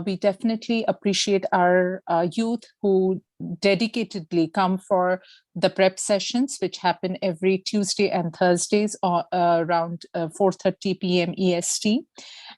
We definitely appreciate our youth who dedicatedly come for the prep sessions, which happen every Tuesday and Thursdays around 4:30 p.m. EST.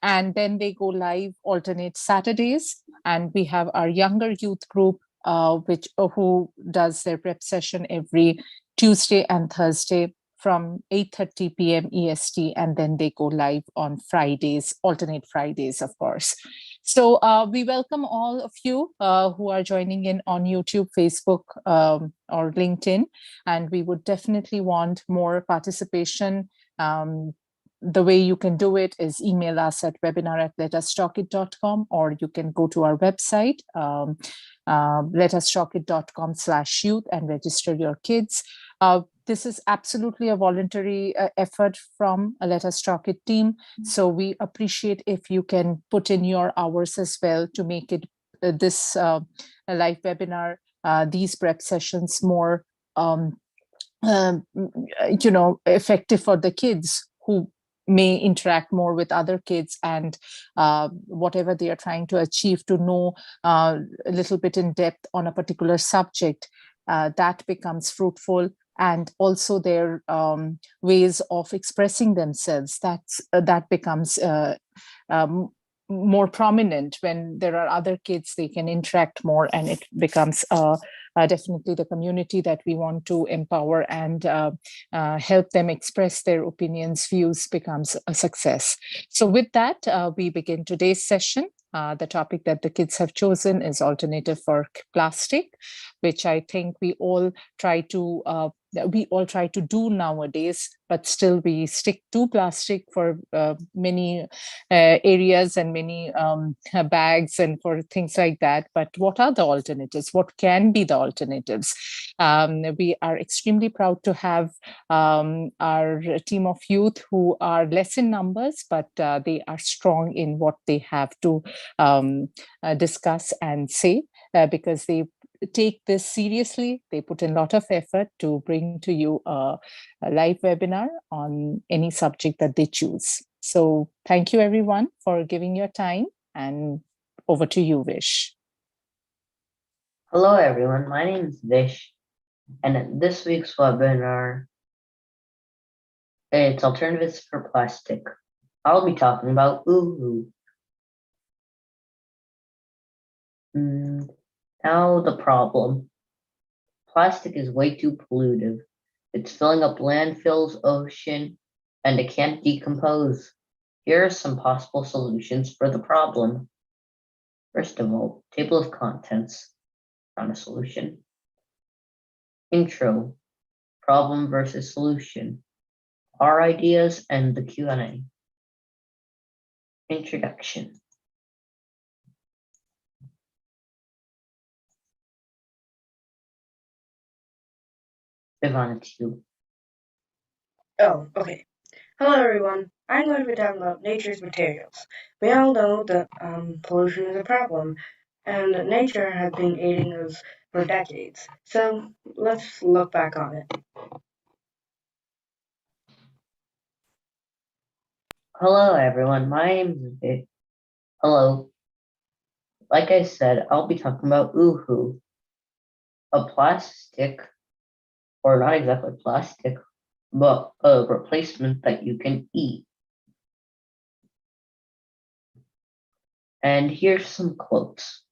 And then they go live alternate Saturdays. And we have our younger youth group, who does their prep session every Tuesday and Thursday from 8:30 p.m. EST, and then they go live on Fridays, alternate Fridays, of course. So we welcome all of you who are joining in on YouTube, Facebook, or LinkedIn, and we would definitely want more participation. The way you can do it is email us at webinar@letustalkit.com, or you can go to our website, letustalkit.com/youth, and register your kids. This is absolutely a voluntary effort from a Let Us Talk It team. So we appreciate if you can put in your hours as well to make it this live webinar, these prep sessions more effective for the kids who may interact more with other kids, and whatever they are trying to achieve, to know a little bit in depth on a particular subject, that becomes fruitful. And also their ways of expressing themselves, that becomes more prominent when there are other kids. They can interact more, and it becomes definitely the community that we want to empower and help them express their opinions, views, becomes a success. So with that, we begin today's session. The topic that the kids have chosen is alternative for plastic, which I think we all try to do nowadays, but still we stick to plastic for many areas and many bags and for things like that. But what are the alternatives? What can be the alternatives? We are extremely proud to have our team of youth who are less in numbers, but they are strong in what they have to discuss and say, because they take this seriously. They put in a lot of effort to bring to you a live webinar on any subject that they choose. So thank you everyone for giving your time, and over to you, Vish. Hello everyone, my name is Vish, and at this week's webinar, it's alternatives for plastic. I'll be talking about Uhu. Now the problem. Plastic is way too pollutive. It's filling up landfills, ocean, and it can't decompose. Here are some possible solutions for the problem. First of all, table of contents, not a solution. Intro, problem versus solution, our ideas and the Q&A. Introduction. Ivan, it's you. Oh, okay. Hello, everyone. I'm going to be talking about nature's materials. We all know that pollution is a problem, and that nature has been aiding us for decades. So let's look back on it. Hello, everyone. My name is Vic. Hello. Like I said, I'll be talking about Uhu, a plastic, or not exactly plastic, but a replacement that you can eat. And here's some quotes.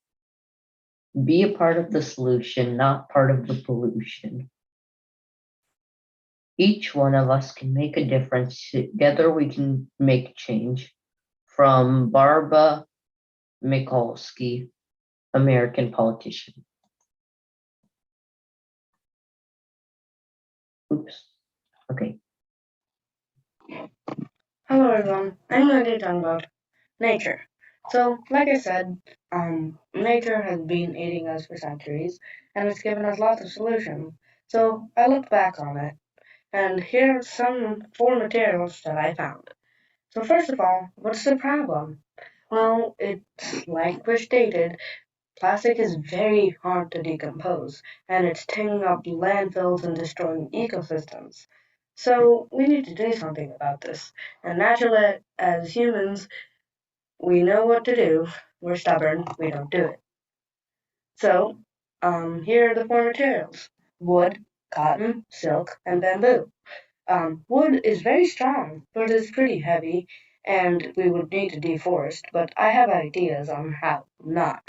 Be a part of the solution, not part of the pollution. Each one of us can make a difference. Together we can make change. From Barbara Mikulski, American politician. Oops. Okay. Hello, everyone. I'm going to be talking about nature. So, like I said, nature has been aiding us for centuries, and it's given us lots of solutions. So I looked back on it, and here are some 4 materials that I found. So first of all, what's the problem? Well, it's like we stated, plastic is very hard to decompose, and it's taking up landfills and destroying ecosystems. So we need to do something about this. And naturally, as humans, we know what to do. we're stubborn, we don't do it. So, here are the four materials: wood, cotton, silk, and bamboo. Wood is very strong, but it's pretty heavy, and we would need to deforest, but I have ideas on how not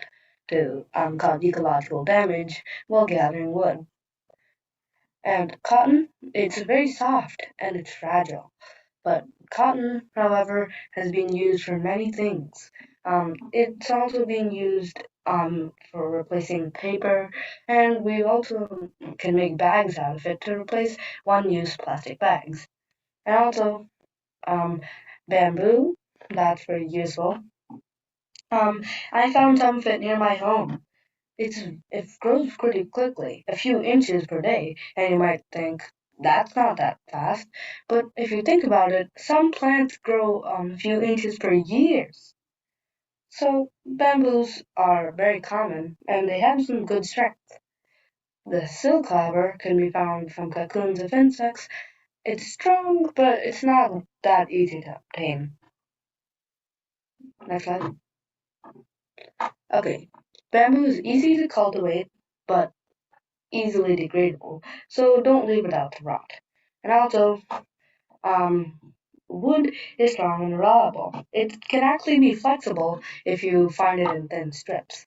to cause ecological damage while gathering wood. And cotton, it's very soft and it's fragile. But cotton, however, has been used for many things. It's also being used for replacing paper, and we also can make bags out of it to replace one-use plastic bags. And also, um, bamboo, that's very useful. I found some fit near my home. It grows pretty quickly, a few inches per day, and you might think that's not that fast. But if you think about it, some plants grow a few inches per year. So bamboos are very common, and they have some good strength. The silk, however, can be found from cocoons of insects. It's strong, but it's not that easy to obtain. Next slide. Okay, bamboo is easy to cultivate, but easily degradable, so don't leave it out to rot. And also, um, wood is strong and reliable. It can actually be flexible if you find it in thin strips.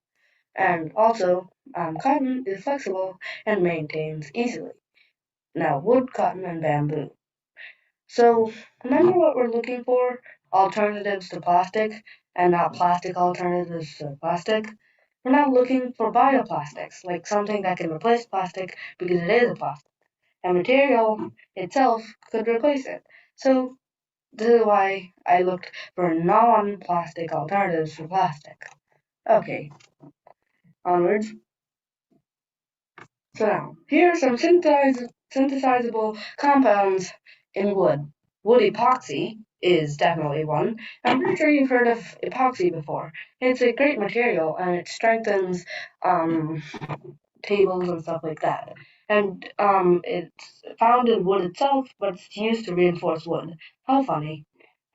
And also, cotton is flexible and maintains easily. Now, wood, cotton, and bamboo. So, remember what we're looking for? Alternatives to plastic, and not plastic alternatives to plastic. We're not looking for bioplastics, like something that can replace plastic because it is a plastic. And material itself could replace it. So, this is why I looked for non-plastic alternatives for plastic. Okay, onwards. So now, here are some synthesizable compounds in wood. Wood epoxy is definitely one. I'm pretty sure you've heard of epoxy before. It's a great material and it strengthens tables and stuff like that. And it's found in wood itself, but it's used to reinforce wood. How funny.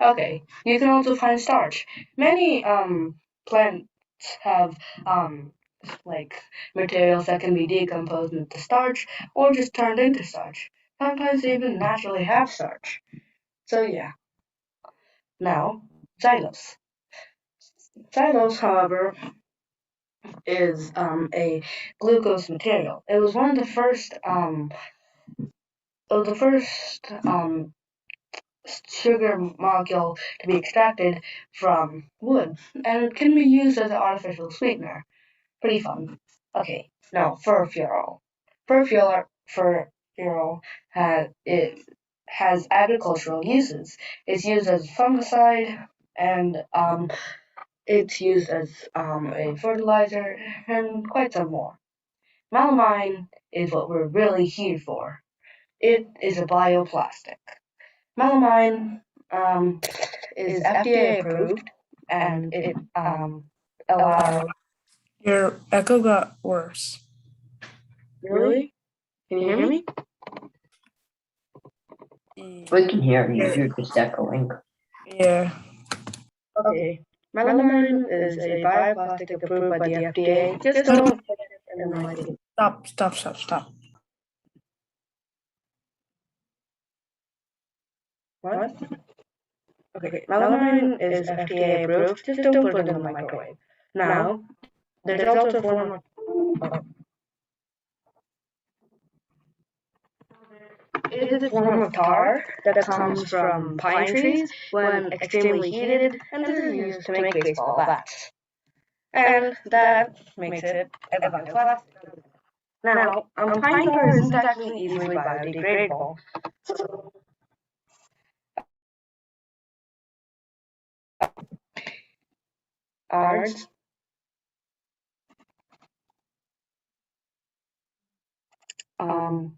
Okay, you can also find starch. Many plants have like materials that can be decomposed into starch or just turned into starch. Sometimes they even naturally have starch. So yeah. Now, xylose. Xylose, however, is a glucose material. It was one of the first sugar molecule to be extracted from wood, and it can be used as an artificial sweetener. Pretty fun. Okay, now furfural. Furfural has agricultural uses. It's used as fungicide and it's used as a fertilizer and quite some more. Melamine is what we're really here for. It is a bioplastic. Melamine is FDA approved and it allows. Your echo got worse. Really? Can you hear me? We can hear you. You're just echoing. Yeah. Okay. Melamine is a bioplastic approved by the FDA. Just don't put it in the mic. Stop. What? Okay. Melamine is FDA approved. Just don't put it in the microwave. Now, there's also a form of. It is a form of tar that comes from pine trees when extremely heated, and this is used to make baseball bats. And that makes it a bioplastic. Now, pine tar isn't actually easily biodegradable. So, ours. Um,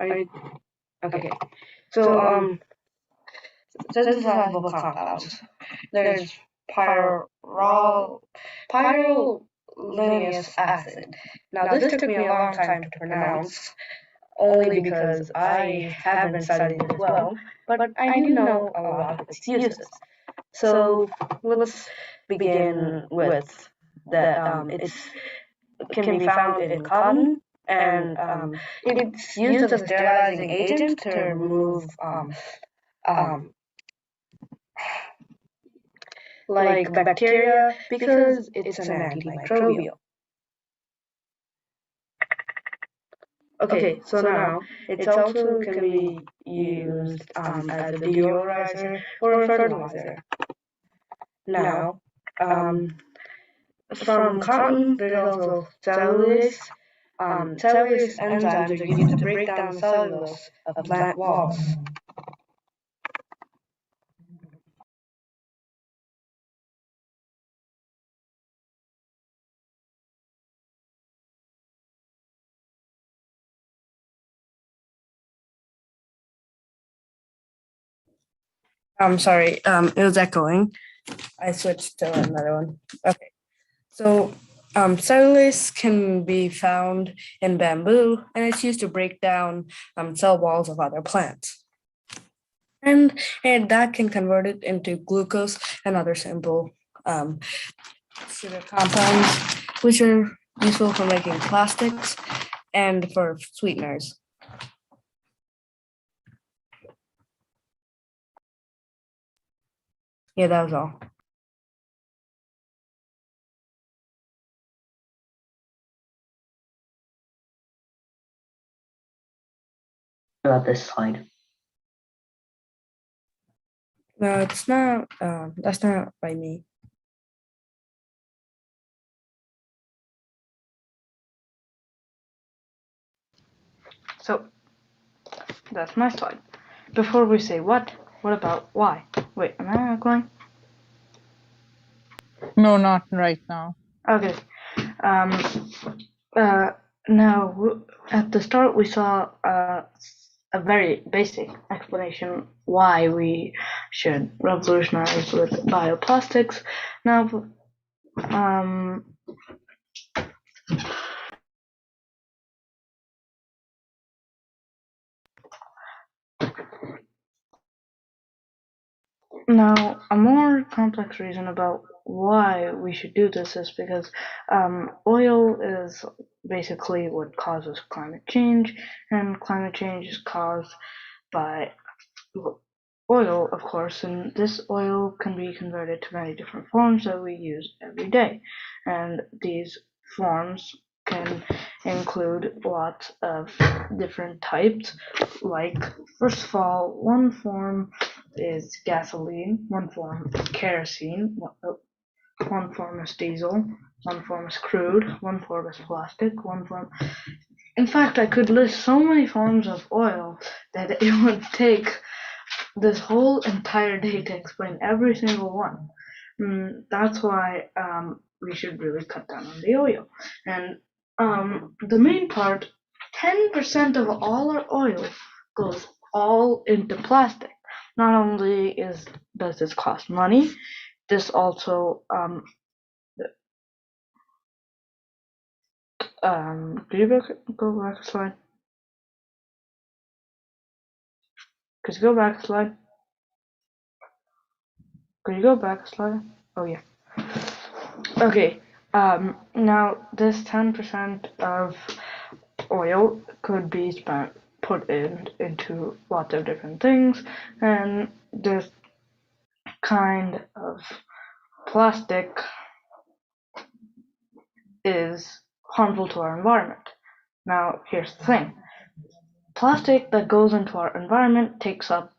okay. So, synthesizable compounds. There's pyrrolinious acid. Now, this took me a long time to pronounce. only because I haven't studied it well, but I do know a lot of its uses. So let's begin with that it can be found in cotton, and it's used as a sterilizing agent to remove um, like bacteria because it's an antimicrobial. Okay, so now it also can be used as a deodorizer or a fertilizer. Now, from cotton, there's also cellulose. Cellulose enzymes are used to break down the cellulose of plant walls. I'm sorry. It was echoing. I switched to another one. Okay. So, cellulose can be found in bamboo, and it's used to break down cell walls of other plants. And that can convert it into glucose and other simple sugar compounds, which are useful for making plastics and for sweeteners. Yeah, that was all. About this slide. No, it's not. That's not by me. So that's my slide. Before we say what about why? Wait, am I going? No, not right now. Okay. Now, at the start, we saw a very basic explanation why we should revolutionize with bioplastics. Now, now, a more complex reason about why we should do this is because oil is basically what causes climate change, and climate change is caused by oil, of course, and this oil can be converted to many different forms that we use every day. And these forms can include lots of different types, like, first of all, one form is gasoline, one form is kerosene, one form is diesel, one form is crude, one form is plastic, one form. In fact, I could list so many forms of oil that it would take this whole entire day to explain every single one. That's why we should really cut down on the oil. And the main part, 10% of all our oil goes all into plastic. Not only does this cost money, this also could you go back a slide? Could you go back a slide? Could you go back a slide? Oh yeah. Okay. Now this 10% of oil could be put into lots of different things, and this kind of plastic is harmful to our environment. Now, here's the thing. Plastic that goes into our environment takes up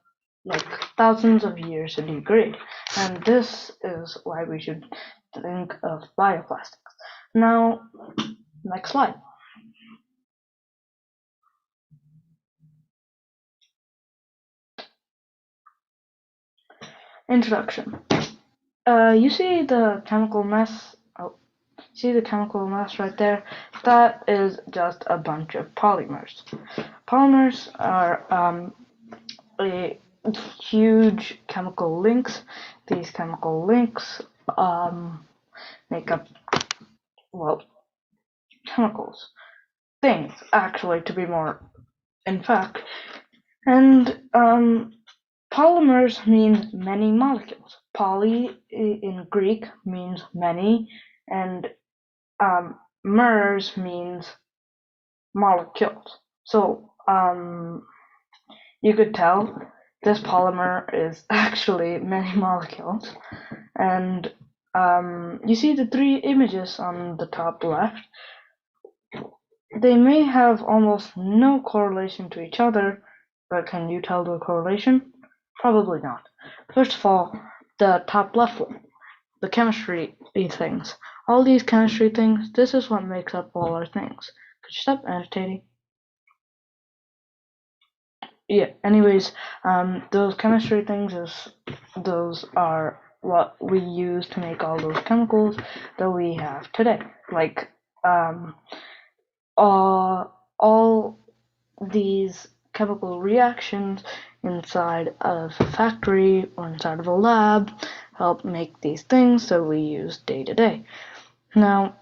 like thousands of years to degrade, and this is why we should think of bioplastics. Now, next slide. Introduction. You see the chemical mess? Oh, see the chemical mess right there? That is just a bunch of polymers. Polymers are huge chemical links. These chemical links make up, well, chemicals. Things, actually, to be more in fact. And polymers means many molecules. Poly in Greek means many, and mers means molecules. So you could tell this polymer is actually many molecules. And you see the three images on the top left. They may have almost no correlation to each other, but can you tell the correlation? Probably not. First of all, the top left one, the chemistry things. All these chemistry things, this is what makes up all our things. Could you stop annotating? Yeah, anyways, those chemistry things those are what we use to make all those chemicals that we have today. Like all these chemical reactions inside of a factory or inside of a lab help make these things that we use day to day. Now,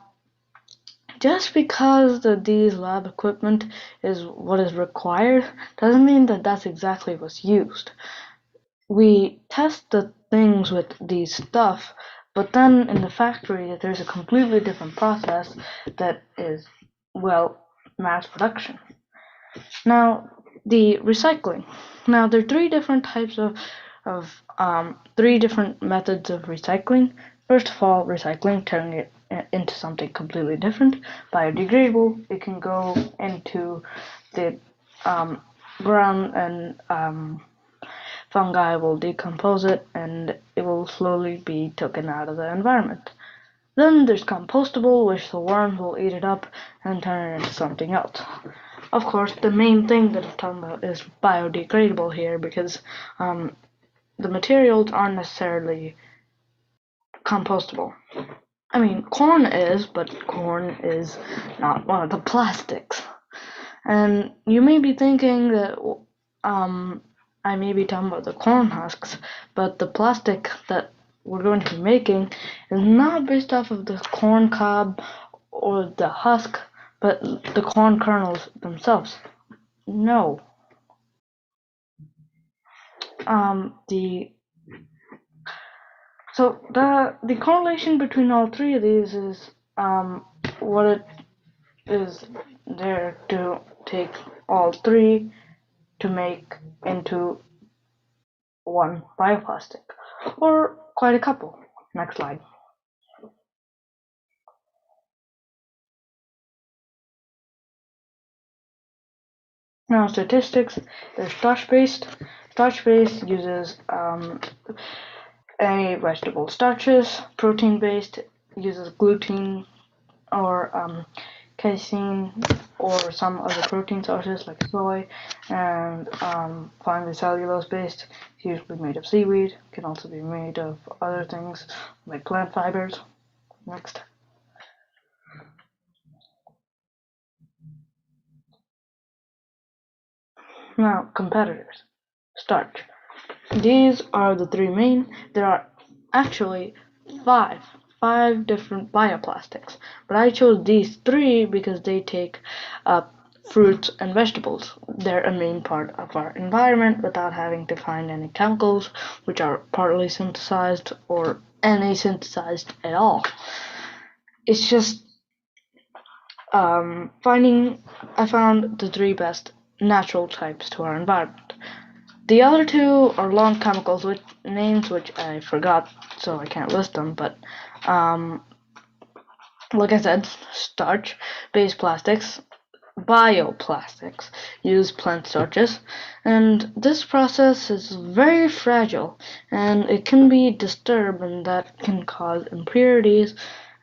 just because these lab equipment is what is required doesn't mean that that's exactly what's used. We test the things with these stuff, but then in the factory there's a completely different process that is, well, mass production. Now, the recycling. Now, there are three different types of three different methods of recycling. First of all, recycling, turning it into something completely different. Biodegradable, it can go into the ground and fungi will decompose it and it will slowly be taken out of the environment. Then there's compostable, which the worms will eat it up and turn it into something else. Of course, the main thing that I'm talking about is biodegradable here because the materials aren't necessarily compostable. I mean, corn is, but corn is not one of the plastics. And you may be thinking that I may be talking about the corn husks, but the plastic that we're going to be making is not based off of the corn cob or the husk, but the corn kernels themselves. No. The correlation between all three of these is what it is there to take all three to make into one bioplastic, or quite a couple. Next slide. Now, statistics is starch-based. Starch-based uses any vegetable starches. Protein-based uses gluten or casein or some other protein sources like soy. And finally, cellulose-based is usually made of seaweed. Can also be made of other things like plant fibers. Next. Now, competitors. Starch. These are the three main. There are actually five different bioplastics, but I chose these three because they take up fruits and vegetables. They're a main part of our environment without having to find any chemicals which are partly synthesized or any synthesized at all. It's just I found the three best natural types to our environment. The other two are long chemicals with names which I forgot, so I can't list them, but like I said, starch-based plastics, bioplastics, use plant starches, and this process is very fragile and it can be disturbed and that can cause impurities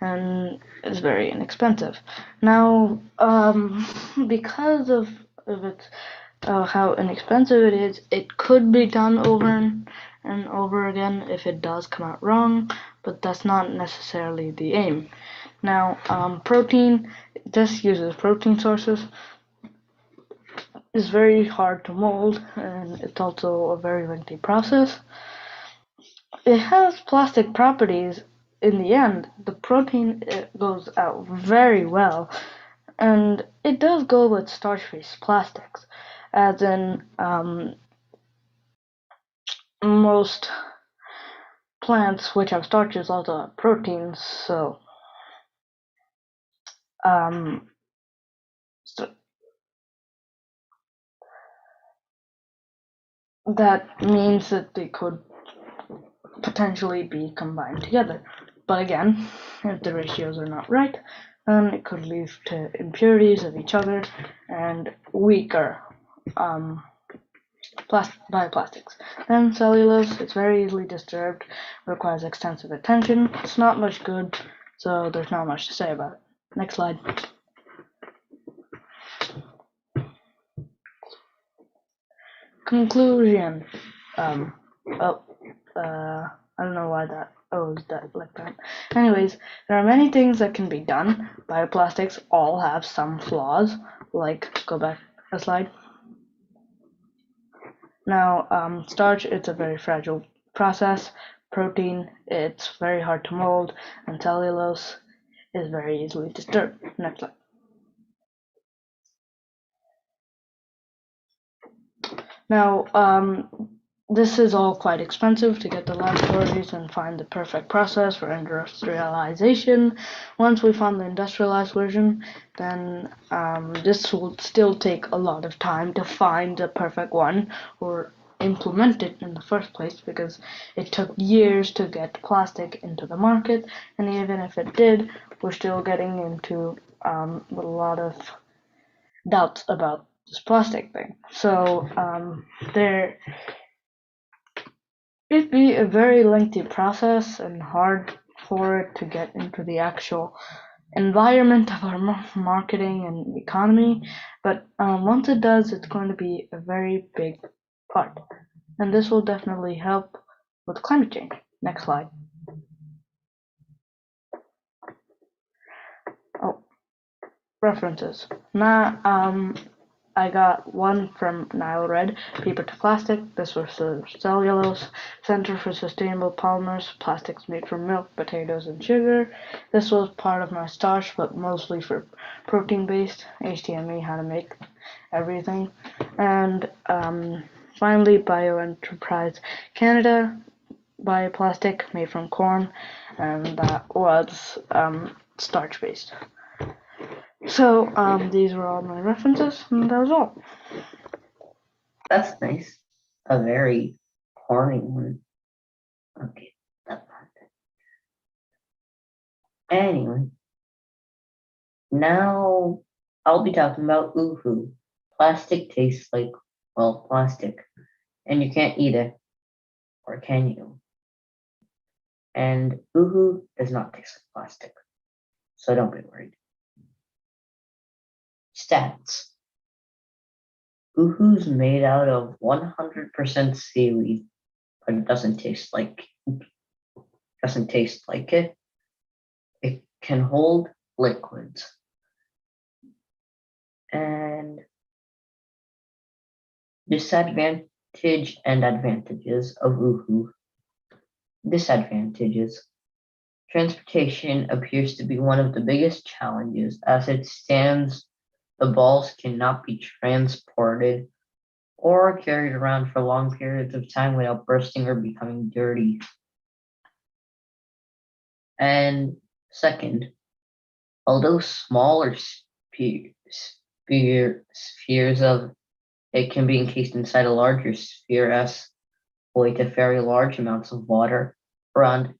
and is very inexpensive. Now, because of its how inexpensive it is, it could be done over and over again if it does come out wrong, but that's not necessarily the aim. Now, protein, this uses protein sources, is very hard to mold, and it's also a very lengthy process. It has plastic properties. In the end, the protein goes out very well, and it does go with starch-based plastics. as in most plants which have starches also have proteins, so so that means that they could potentially be combined together. But again, if the ratios are not right, then it could lead to impurities of each other and weaker bioplastics. Then cellulose, it's very easily disturbed, requires extensive attention. It's not much good, so there's not much to say about it. Next slide. Conclusion. I don't know why that that like that. Anyways, there are many things that can be done. Bioplastics all have some flaws. Like, go back a slide. Now, starch, it's a very fragile process. Protein, it's very hard to mold, and cellulose is very easily disturbed. Next slide. Now, this is all quite expensive to get the laboratories and find the perfect process for industrialization. Once we find the industrialized version, then this will still take a lot of time to find the perfect one or implement it in the first place, because it took years to get plastic into the market, and even if it did, we're still getting into a lot of doubts about this plastic thing. So it'd be a very lengthy process and hard for it to get into the actual environment of our marketing and economy, but once it does, it's going to be a very big part, and this will definitely help with climate change. Next slide. Oh, references. Now, I got one from Nile Red, Paper to Plastic. This was the Cellulose, Center for Sustainable Polymers, Plastics Made from Milk, Potatoes, and Sugar. This was part of my starch, but mostly for protein-based, HTME, how to make everything. And finally, Bioenterprise Canada, bioplastic made from corn, and that was starch-based. So these were all my references, and that was all. That's nice. A very corny one. Okay, that part. Anyway, now I'll be talking about Uhu. Plastic tastes like, well, plastic, and you can't eat it, or can you? And Uhu does not taste like plastic, so don't be worried. Stats. Uhu's made out of 100% seaweed, but it doesn't taste like it. It can hold liquids. And disadvantage and advantages of Uhu. Disadvantages. Transportation appears to be one of the biggest challenges. As it stands, the balls cannot be transported or carried around for long periods of time without bursting or becoming dirty. And second, although smaller spheres of it can be encased inside a larger sphere as way to very large amounts of water around,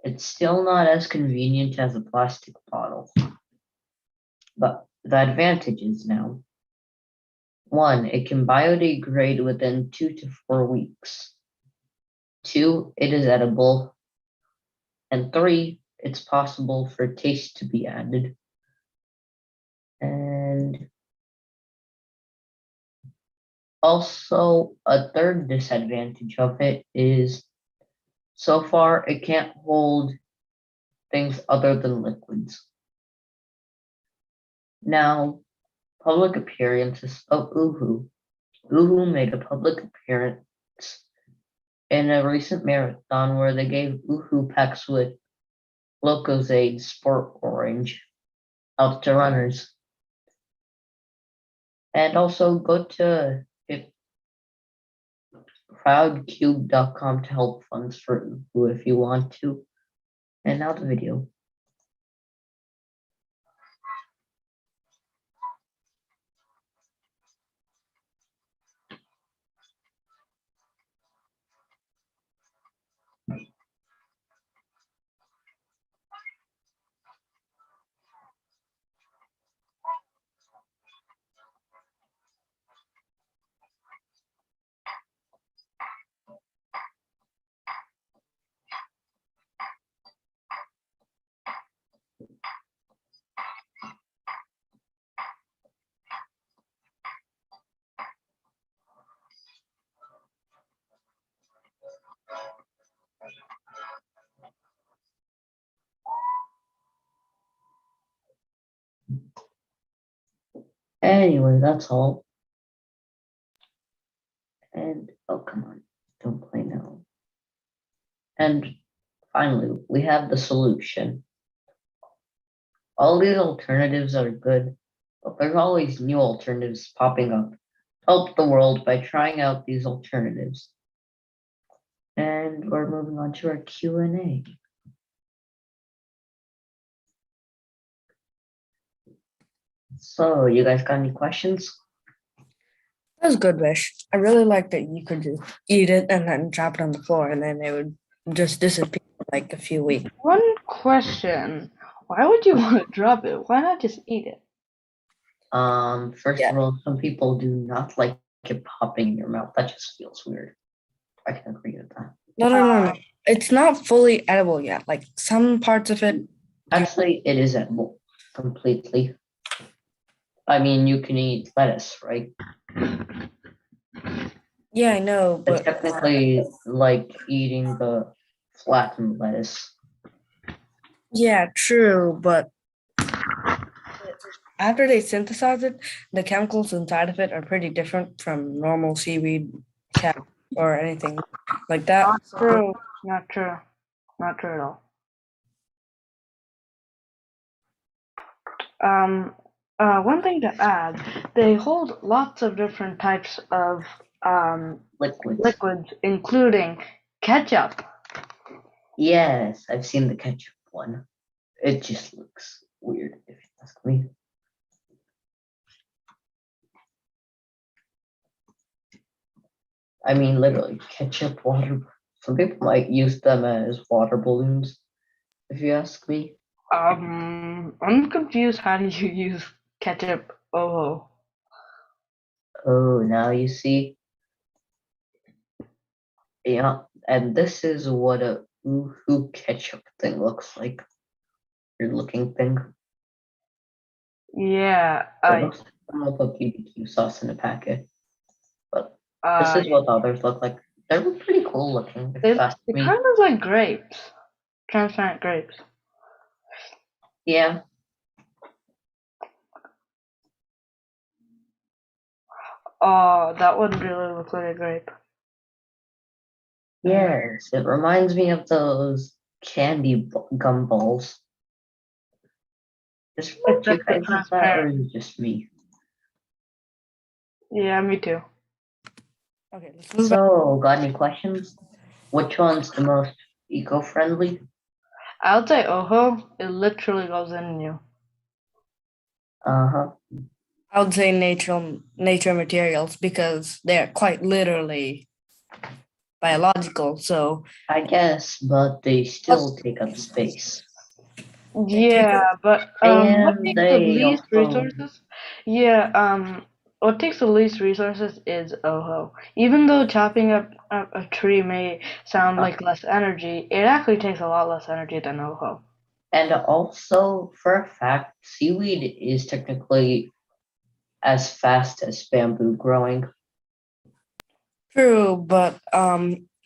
it's still not as convenient as a plastic bottle. But the advantages now. 1, it can biodegrade within 2 to 4 weeks. 2, it is edible. And 3, it's possible for taste to be added. And also, a third disadvantage of it is so far it can't hold things other than liquids. Now, public appearances of Uhu. Uhu made a public appearance in a recent marathon where they gave Uhu packs with Lucozade Sport Orange out to runners. And also go to crowdcube.com to help funds for Uhu if you want to. And now the video. Anyway, that's all. And oh, come on, don't play now. And finally, we have the solution. All these alternatives are good, but there's always new alternatives popping up. Help the world by trying out these alternatives. And we're moving on to our Q&A. So, you guys got any questions? That was good, Wish. I really like that you could just eat it and then drop it on the floor, and then it would just disappear for like a few weeks. One question. Why would you want to drop it? Why not just eat it? First Yeah. of all, some people do not like it popping in your mouth. That just feels weird. I can agree with that. No. It's not fully edible yet. Like some parts of it. Actually, it is edible completely. I mean, you can eat lettuce, right? Yeah, I know, It's but technically like eating the flattened lettuce. yeah, true. But after they synthesize it, the chemicals inside of it are pretty different from normal seaweed, cap, or anything like that. Not true. Not true. Not true at all. One thing to add, they hold lots of different types of liquids, including ketchup. Yes, I've seen the ketchup one. It just looks weird, if you ask me. I mean, literally, ketchup water. Some people might use them as water balloons, if you ask me. I'm confused. How do you use ketchup? Oh, Oh, now you see. Yeah, and this is what a Uhu ketchup thing looks like. Weird looking thing. yeah. It looks like someone put BBQ sauce in a packet. But this is Yeah. what the others look like. They're pretty cool looking, if you ask It me. kind of like grapes, transparent grapes. Yeah. Oh, that one really looks like a grape. Yes, it reminds me of those candy gumballs. Does It's you just guys have that, or is it just me? Yeah, me too. Okay, let's move on. So, got any questions? Which one's the most eco-friendly? I would say Oho. It literally goes in you. Uh-huh. I would say nature materials because they're quite literally biological. So I guess, but they still take up space. Yeah, but what And takes the they least also... resources? Yeah, what takes the least resources is Oho. Even though chopping up a tree may sound like less energy, it actually takes a lot less energy than Oho. And also, for a fact, seaweed is technically as fast as bamboo growing. true, but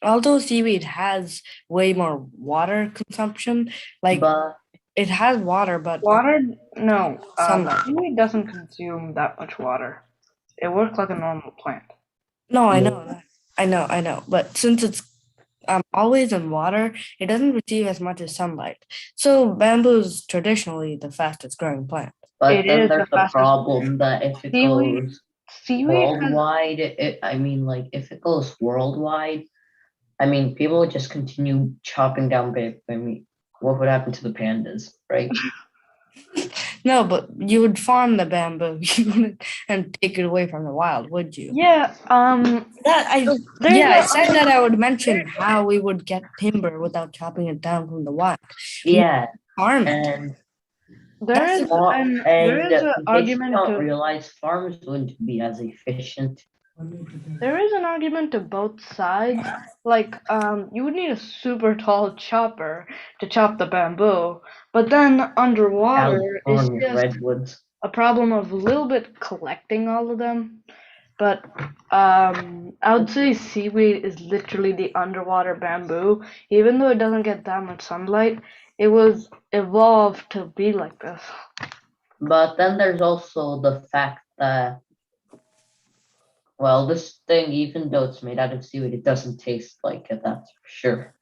although seaweed has way more water consumption, like But it has water, but Water? No, sunlight. seaweed doesn't consume that much water. It works like a normal plant. No, I yeah, know that. I know. But since it's always in water, it doesn't receive as much as sunlight. So bamboo is traditionally the fastest growing plant. but It then is the there's the fastest. problem that if it Seaweed, goes seaweed has, worldwide, if it goes worldwide, people would just continue chopping down bamboo. What would happen to the pandas, right? No, but you would farm the bamboo and take it away from the wild, would you? yeah, I said that I would mention how we would get timber without chopping it down from the wild. Yeah, Farm it. and there is an in case you argument don't to realize, farms wouldn't be as efficient. there is an argument to both sides. Like, you would need a super tall chopper to chop the bamboo, but then underwater it's California just redwoods. a problem of a little bit collecting all of them. But I would say seaweed is literally the underwater bamboo. Even though it doesn't get that much sunlight, it was evolved to be like this. But then there's also the fact that, well, this thing, even though it's made out of seaweed, it doesn't taste like it, that's for sure.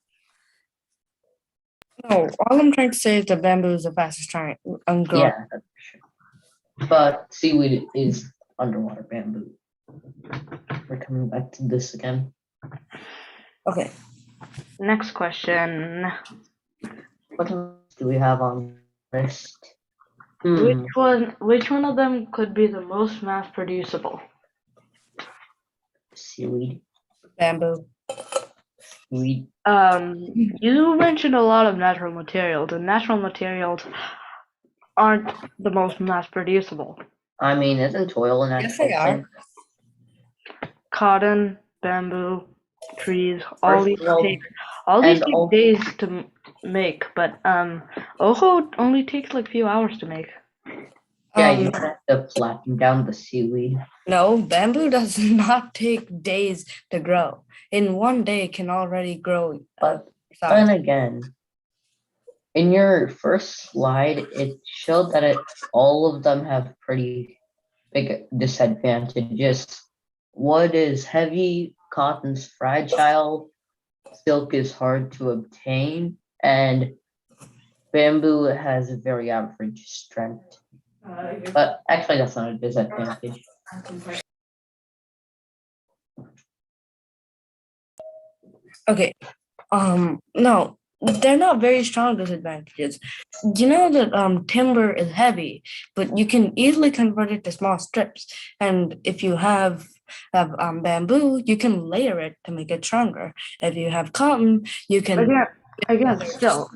No, all I'm trying to say is the bamboo is the fastest growing. Yeah, that's for sure. But seaweed is underwater bamboo. We're coming back to this again. Okay. Next question. What else do we have on the list? Which one of them could be the most mass producible? Seaweed. Bamboo. Weed. You mentioned a lot of natural materials, and natural materials aren't the most mass producible. Isn't oil a natural Yes, they are. thing? Cotton, bamboo, trees, First these of all, take and days to make, but ojo only takes like few hours to make. yeah, you have to flatten down the seaweed. No, bamboo does not take days to grow. In one day, it can already grow. But then again, in your first slide, it showed that all of them have pretty big disadvantages. Wood is heavy, cotton's fragile, silk is hard to obtain, and bamboo has a very average strength. But actually, that's not a disadvantage. Okay. No, they're not very strong disadvantages. You know that timber is heavy, but you can easily convert it to small strips. And if you have bamboo, you can layer it to make it stronger. If you have cotton, you can Still,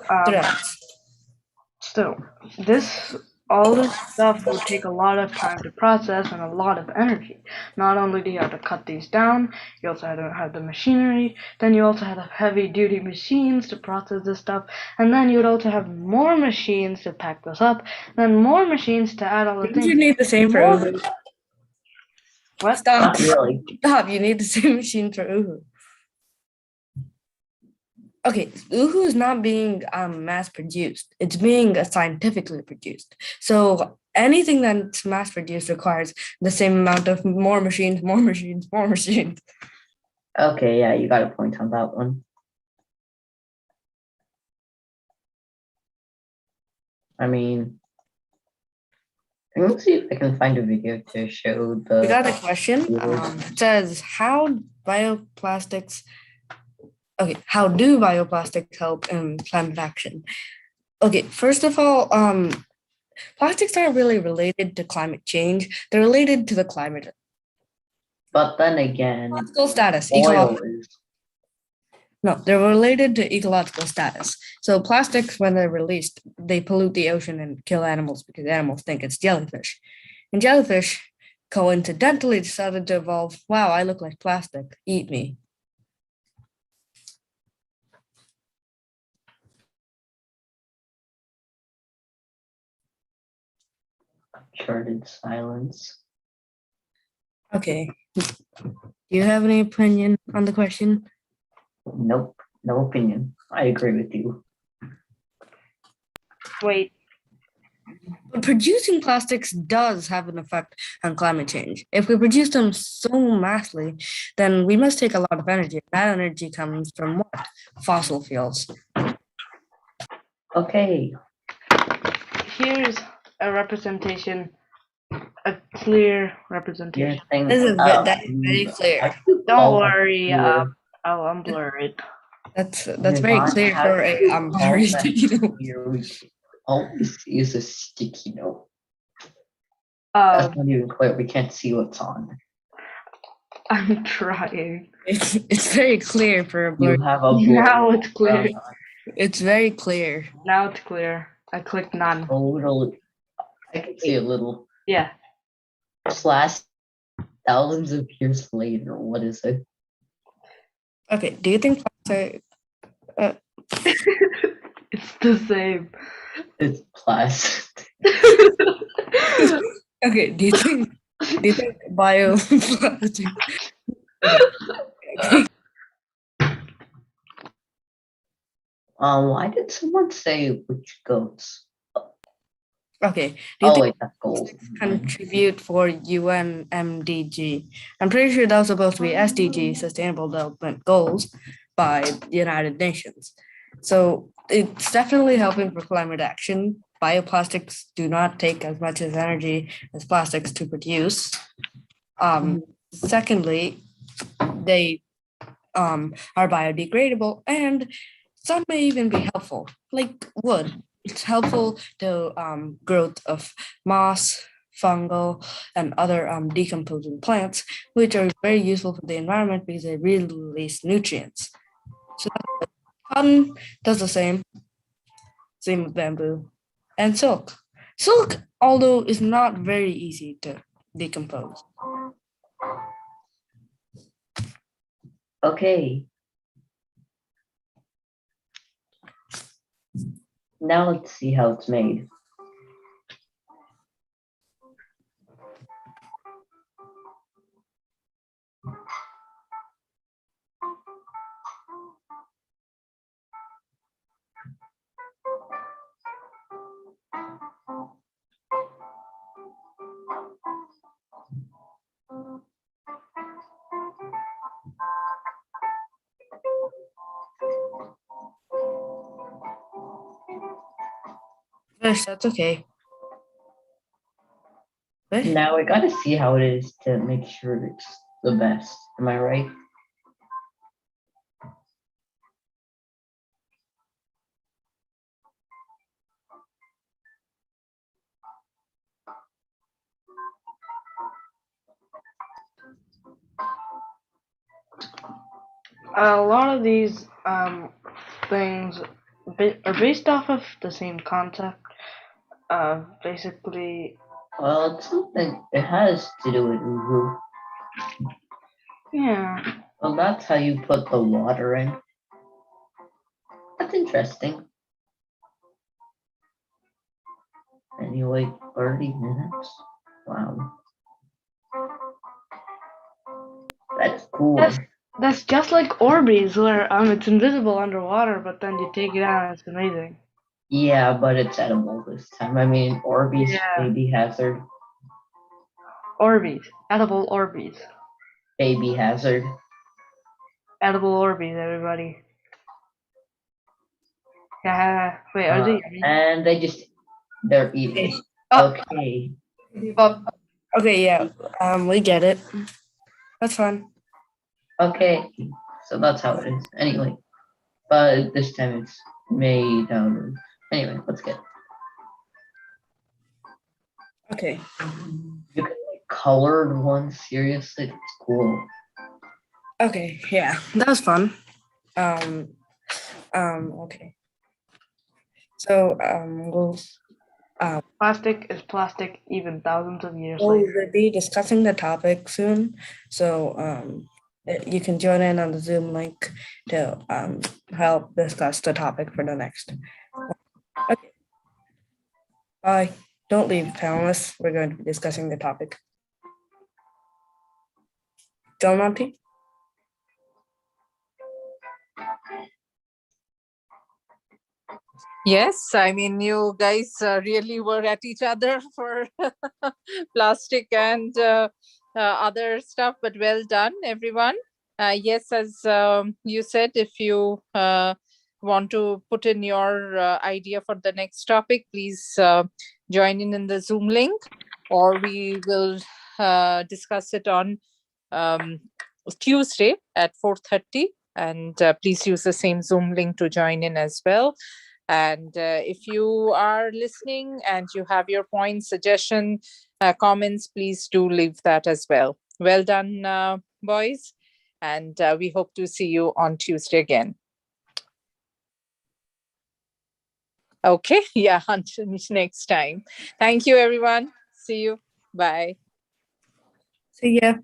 all this stuff would take a lot of time to process and a lot of energy. Not only do you have to cut these down, you also have to have the machinery, then you also have heavy duty machines to process this stuff, and then you'd also have more machines to pack this up, then more machines to add all the things. You need the same for Uhu. What? Stop. Not really. Stop. You need the same machine for Uhu. Okay, Uhu is not being mass produced. It's being scientifically produced. So anything that's mass produced requires the same amount of more machines. Okay, yeah, you got a point on that one. Let's see if I can find a video to show the. We got a question. It says, how do bioplastics help in climate action? Okay, first of all, plastics aren't really related to climate change. They're related to the climate. But then again, ecological status. No, they're related to ecological status. So plastics, when they're released, they pollute the ocean and kill animals because animals think it's jellyfish. And jellyfish coincidentally decided to evolve, wow, I look like plastic, eat me. Uncharted silence. Okay. Do you have any opinion on the question? Nope, no opinion. I agree with you. Wait. But producing plastics does have an effect on climate change. If we produce them so massively, then we must take a lot of energy. That energy comes from what? Fossil fuels. Okay. Here's a representation a clear You're representation. saying, That is very clear. I should Don't call that worry, clear. I'll unblur it. That's You're very not clear for a having to very call that sticky note. clear. We can always use a sticky note. That's not even clear. We can't see what's on. I'm trying. It's very clear for a blur. You have a blur. Now it's clear. It's very clear. Now it's clear. I clicked none. A little. I can see a little. Yeah. Slash thousands of years later. What is it? Okay, do you think plastic? It's the same. It's plastic. Okay, do you think bioplastic? Why did someone say which goats? Okay, do you Oh think wait, that's gold. contribute for UNMDG? I'm pretty sure that was supposed to be SDG, Sustainable Development Goals, by the United Nations. So it's definitely helping for climate action. Bioplastics do not take as much as energy as plastics to produce. Secondly, they are biodegradable, and some may even be helpful, like wood. It's helpful to growth of moss, fungal, and other decomposing plants, which are very useful for the environment because they release nutrients. So cotton does the same. Same with bamboo and silk. Silk, although, is not very easy to decompose. Okay. Now let's see how it's made. Fish, that's okay. Fish? Now I gotta see how it is to make sure it's the best. Am I right? A lot of these things are based off of the same concept. Basically, Well, it's something. It has to do with Uhu. yeah. Well, that's how you put the water in. That's interesting. Anyway, 30 minutes. Wow. That's cool. That's just like Orbeez, where it's invisible underwater, but then you take it out and it's amazing. Yeah, but it's edible this time. I mean, Orbeez, Yeah. baby hazard. Orbeez, edible Orbeez, Baby hazard. edible Orbeez, everybody. Yeah. Wait, are they? And they're eating. Oh. Okay. Okay, yeah, we get it. That's fine. Okay. So that's how it is. Anyway. But this time it's made out of. Anyway, let's get. Okay. You can make colored ones. Seriously, it's cool. Okay, yeah, that was fun. Okay. So, Plastic is plastic even thousands of years we'll later. be discussing the topic soon. So, you can join in on the Zoom link to help discuss the topic for the next. Okay. Bye. Don't leave, panelists. We're going to be discussing the topic. Del Monte? Yes, I mean, you guys really were at each other for plastic and other stuff, but well done, everyone. Yes, as you said, if you want to put in your idea for the next topic, please join in the Zoom link. or we will discuss it on Tuesday at 4:30. And please use the same Zoom link to join in as well. And if you are listening and you have your points, suggestion, comments, please do leave that as well. Well done, boys. And we hope to see you on Tuesday again. Okay. Yeah. Until next time. Thank you, everyone. See you. Bye. See ya.